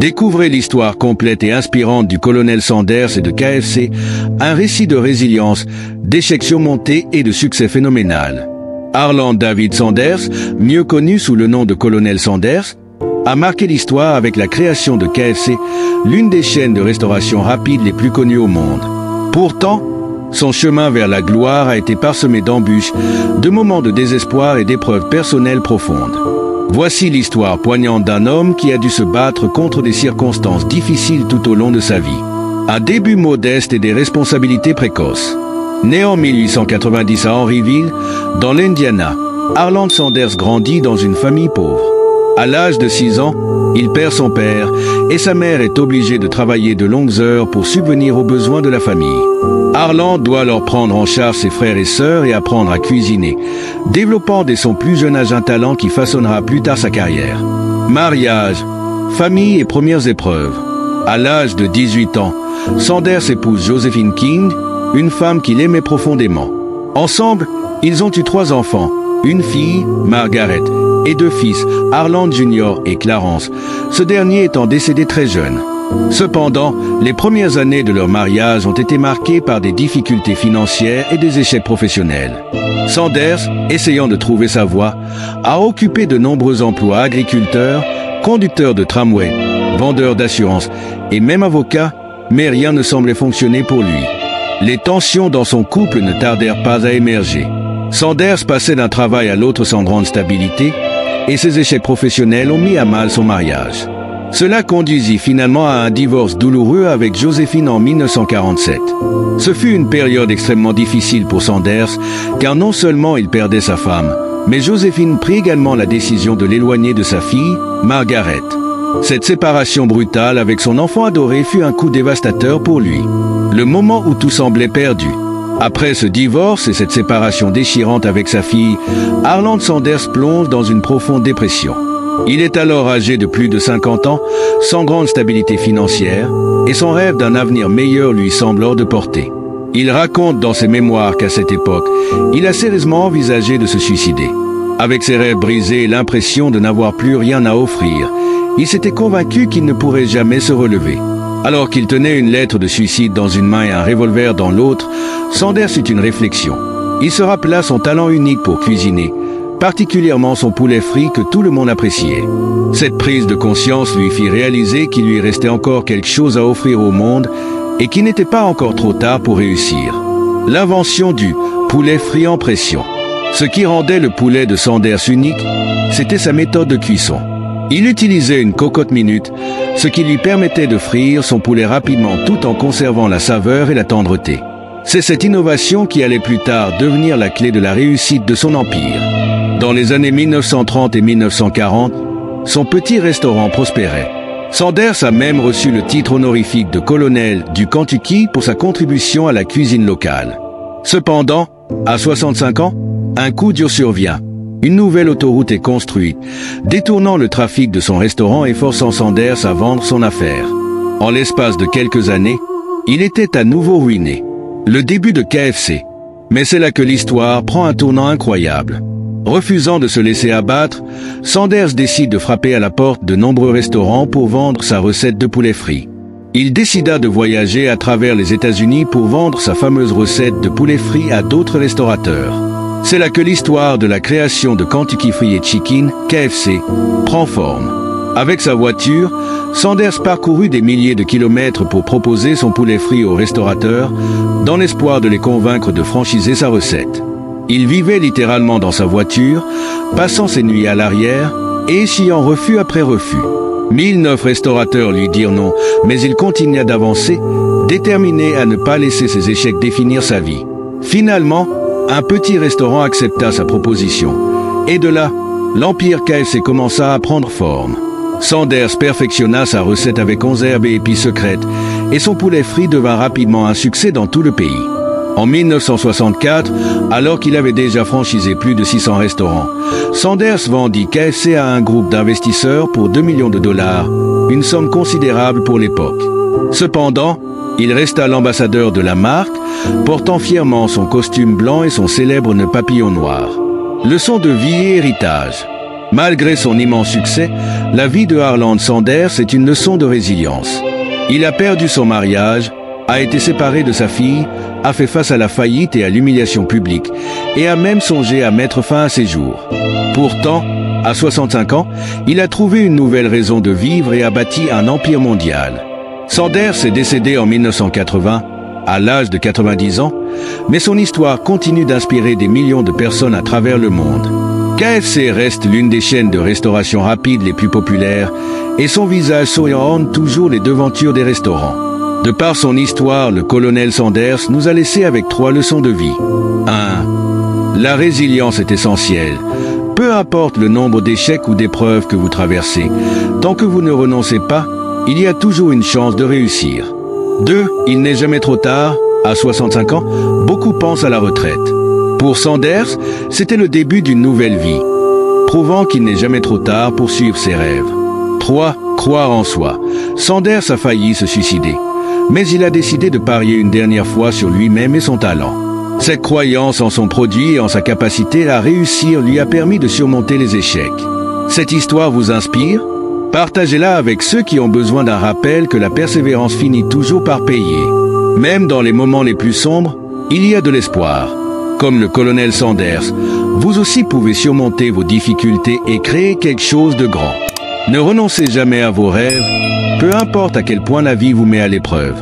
Découvrez l'histoire complète et inspirante du colonel Sanders et de KFC, un récit de résilience, d'échecs surmontés et de succès phénoménal. Harland David Sanders, mieux connu sous le nom de colonel Sanders, a marqué l'histoire avec la création de KFC, l'une des chaînes de restauration rapide les plus connues au monde. Pourtant, son chemin vers la gloire a été parsemé d'embûches, de moments de désespoir et d'épreuves personnelles profondes. Voici l'histoire poignante d'un homme qui a dû se battre contre des circonstances difficiles tout au long de sa vie. Un début modeste et des responsabilités précoces. Né en 1890 à Henryville, dans l'Indiana, Harland Sanders grandit dans une famille pauvre. À l'âge de 6 ans, il perd son père et sa mère est obligée de travailler de longues heures pour subvenir aux besoins de la famille. Harland doit alors prendre en charge ses frères et sœurs et apprendre à cuisiner, développant dès son plus jeune âge un talent qui façonnera plus tard sa carrière. Mariage, famille et premières épreuves. À l'âge de 18 ans, Sanders épouse Josephine King, une femme qu'il aimait profondément. Ensemble, ils ont eu 3 enfants, une fille, Margaret, et 2 fils, Harland Jr. et Clarence, ce dernier étant décédé très jeune. Cependant, les premières années de leur mariage ont été marquées par des difficultés financières et des échecs professionnels. Sanders, essayant de trouver sa voie, a occupé de nombreux emplois: agriculteur, conducteur de tramway, vendeur d'assurance et même avocat, mais rien ne semblait fonctionner pour lui. Les tensions dans son couple ne tardèrent pas à émerger. Sanders passait d'un travail à l'autre sans grande stabilité, et ses échecs professionnels ont mis à mal son mariage. Cela conduisit finalement à un divorce douloureux avec Josephine en 1947. Ce fut une période extrêmement difficile pour Sanders, car non seulement il perdait sa femme, mais Josephine prit également la décision de l'éloigner de sa fille, Margaret. Cette séparation brutale avec son enfant adoré fut un coup dévastateur pour lui. Le moment où tout semblait perdu. Après ce divorce et cette séparation déchirante avec sa fille, Harland Sanders plonge dans une profonde dépression. Il est alors âgé de plus de 50 ans, sans grande stabilité financière, et son rêve d'un avenir meilleur lui semble hors de portée. Il raconte dans ses mémoires qu'à cette époque, il a sérieusement envisagé de se suicider. Avec ses rêves brisés et l'impression de n'avoir plus rien à offrir, il s'était convaincu qu'il ne pourrait jamais se relever. Alors qu'il tenait une lettre de suicide dans une main et un revolver dans l'autre, Sanders eut une réflexion. Il se rappela son talent unique pour cuisiner, particulièrement son poulet frit que tout le monde appréciait. Cette prise de conscience lui fit réaliser qu'il lui restait encore quelque chose à offrir au monde et qu'il n'était pas encore trop tard pour réussir. L'invention du poulet frit en pression. Ce qui rendait le poulet de Sanders unique, c'était sa méthode de cuisson. Il utilisait une cocotte minute, ce qui lui permettait de frire son poulet rapidement tout en conservant la saveur et la tendreté. C'est cette innovation qui allait plus tard devenir la clé de la réussite de son empire. Dans les années 1930 et 1940, son petit restaurant prospérait. Sanders a même reçu le titre honorifique de colonel du Kentucky pour sa contribution à la cuisine locale. Cependant, à 65 ans, un coup dur survient. Une nouvelle autoroute est construite, détournant le trafic de son restaurant et forçant Sanders à vendre son affaire. En l'espace de quelques années, il était à nouveau ruiné. Le début de KFC. Mais c'est là que l'histoire prend un tournant incroyable. Refusant de se laisser abattre, Sanders décide de frapper à la porte de nombreux restaurants pour vendre sa recette de poulet frit. Il décida de voyager à travers les États-Unis pour vendre sa fameuse recette de poulet frit à d'autres restaurateurs. C'est là que l'histoire de la création de Kentucky Fried Chicken, KFC, prend forme. Avec sa voiture, Sanders parcourut des milliers de kilomètres pour proposer son poulet frit aux restaurateurs, dans l'espoir de les convaincre de franchiser sa recette. Il vivait littéralement dans sa voiture, passant ses nuits à l'arrière et essuyant refus après refus. 1009 restaurateurs lui dirent non, mais il continua d'avancer, déterminé à ne pas laisser ses échecs définir sa vie. Finalement, un petit restaurant accepta sa proposition. Et de là, l'empire KFC commença à prendre forme. Sanders perfectionna sa recette avec 11 herbes et épices secrètes, et son poulet frit devint rapidement un succès dans tout le pays. En 1964, alors qu'il avait déjà franchisé plus de 600 restaurants, Sanders vendit KFC à un groupe d'investisseurs pour 2 millions de dollars, une somme considérable pour l'époque. Cependant, il resta l'ambassadeur de la marque, portant fièrement son costume blanc et son célèbre nœud papillon noir. Leçon de vie et héritage. Malgré son immense succès, la vie de Harland Sanders est une leçon de résilience. Il a perdu son mariage, a été séparé de sa fille, a fait face à la faillite et à l'humiliation publique, et a même songé à mettre fin à ses jours. Pourtant, à 65 ans, il a trouvé une nouvelle raison de vivre et a bâti un empire mondial. Sanders est décédé en 1980, à l'âge de 90 ans, mais son histoire continue d'inspirer des millions de personnes à travers le monde. KFC reste l'une des chaînes de restauration rapide les plus populaires et son visage souriant orne toujours les devantures des restaurants. De par son histoire, le colonel Sanders nous a laissé avec 3 leçons de vie. 1. La résilience est essentielle. Peu importe le nombre d'échecs ou d'épreuves que vous traversez, tant que vous ne renoncez pas, il y a toujours une chance de réussir. 2. Il n'est jamais trop tard. À 65 ans, beaucoup pensent à la retraite. Pour Sanders, c'était le début d'une nouvelle vie, prouvant qu'il n'est jamais trop tard pour suivre ses rêves. 3. Croire en soi. Sanders a failli se suicider, mais il a décidé de parier une dernière fois sur lui-même et son talent. Cette croyance en son produit et en sa capacité à réussir lui a permis de surmonter les échecs. Cette histoire vous inspire? Partagez-la avec ceux qui ont besoin d'un rappel que la persévérance finit toujours par payer. Même dans les moments les plus sombres, il y a de l'espoir. Comme le colonel Sanders, vous aussi pouvez surmonter vos difficultés et créer quelque chose de grand. Ne renoncez jamais à vos rêves, peu importe à quel point la vie vous met à l'épreuve.